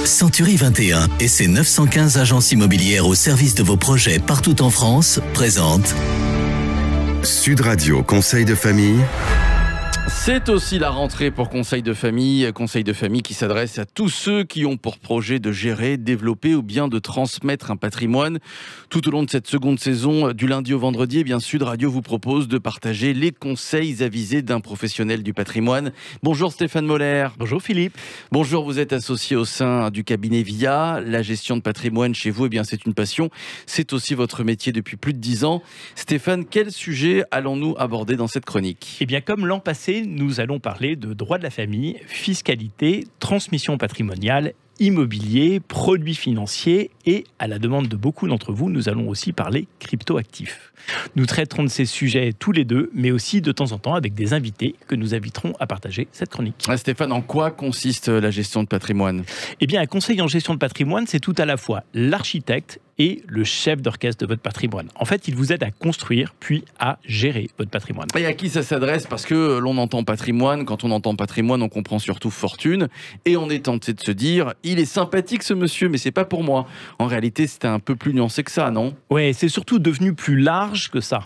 Century 21 et ses 915 agences immobilières au service de vos projets partout en France présentent Sud Radio Conseil de famille. C'est aussi la rentrée pour Conseil de famille qui s'adresse à tous ceux qui ont pour projet de gérer, développer ou bien de transmettre un patrimoine. Tout au long de cette seconde saison, du lundi au vendredi, eh bien Sud Radio vous propose de partager les conseils avisés d'un professionnel du patrimoine. Bonjour Stéphane Moller. Bonjour Philippe. Bonjour, vous êtes associé au sein du cabinet VIA. La gestion de patrimoine chez vous, eh bien c'est une passion. C'est aussi votre métier depuis plus de 10 ans. Stéphane, quel sujet allons-nous aborder dans cette chronique ? Eh bien comme l'an passé, nous allons parler de droit de la famille, fiscalité, transmission patrimoniale, immobilier, produits financiers et, à la demande de beaucoup d'entre vous, nous allons aussi parler crypto-actifs. Nous traiterons de ces sujets tous les deux, mais aussi de temps en temps avec des invités que nous inviterons à partager cette chronique. Stéphane, en quoi consiste la gestion de patrimoine ? Eh bien, un conseiller en gestion de patrimoine, c'est tout à la fois l'architecte et le chef d'orchestre de votre patrimoine. En fait, il vous aide à construire, puis à gérer votre patrimoine. Et à qui ça s'adresse ? Parce que l'on entend patrimoine, quand on entend patrimoine, on comprend surtout fortune, et on est tenté de se dire, il est sympathique ce monsieur, mais c'est pas pour moi. En réalité, c'était un peu plus nuancé que ça, non ? Ouais, c'est surtout devenu plus large que ça.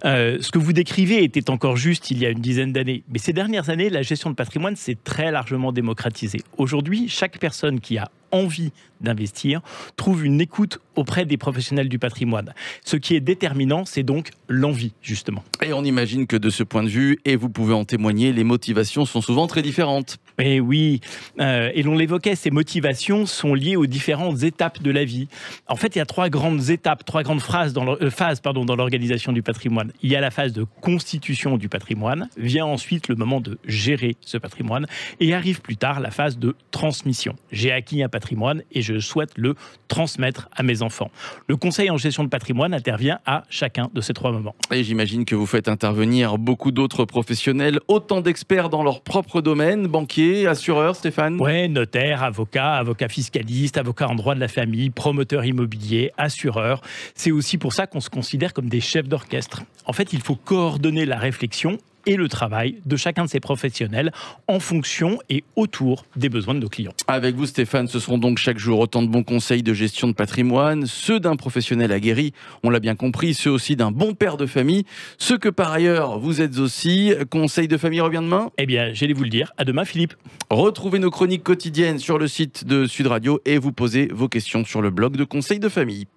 Ce que vous décrivez était encore juste il y a une dizaine d'années, mais ces dernières années, la gestion de patrimoine s'est très largement démocratisée. Aujourd'hui, chaque personne qui a envie d'investir trouve une écoute auprès des professionnels du patrimoine. Ce qui est déterminant, c'est donc l'envie, justement. Et on imagine que de ce point de vue, et vous pouvez en témoigner, les motivations sont souvent très différentes. Et oui, et l'on l'évoquait, ces motivations sont liées aux différentes étapes de la vie. En fait, il y a trois grandes phases dans l'organisation du patrimoine. Il y a la phase de constitution du patrimoine, vient ensuite le moment de gérer ce patrimoine, et arrive plus tard la phase de transmission. J'ai acquis un patrimoine et je souhaite le transmettre à mes enfants. Le conseil en gestion de patrimoine intervient à chacun de ces trois moments. Et j'imagine que vous faites intervenir beaucoup d'autres professionnels, autant d'experts dans leur propre domaine, banquiers, assureurs, Stéphane ? Ouais, notaires, avocats fiscalistes, avocats en droit de la famille, promoteurs immobiliers, assureurs. C'est aussi pour ça qu'on se considère comme des chefs d'orchestre. En fait, il faut coordonner la réflexion et le travail de chacun de ces professionnels en fonction et autour des besoins de nos clients. Avec vous Stéphane, ce seront donc chaque jour autant de bons conseils de gestion de patrimoine, ceux d'un professionnel aguerri, on l'a bien compris, ceux aussi d'un bon père de famille, ceux que par ailleurs vous êtes aussi. Conseil de famille revient demain ? Eh bien, j'allais vous le dire. À demain Philippe. Retrouvez nos chroniques quotidiennes sur le site de Sud Radio et vous posez vos questions sur le blog de Conseil de famille.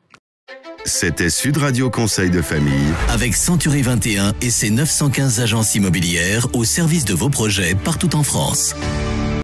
C'était Sud Radio Conseil de famille. avec Century 21 et ses 915 agences immobilières au service de vos projets partout en France.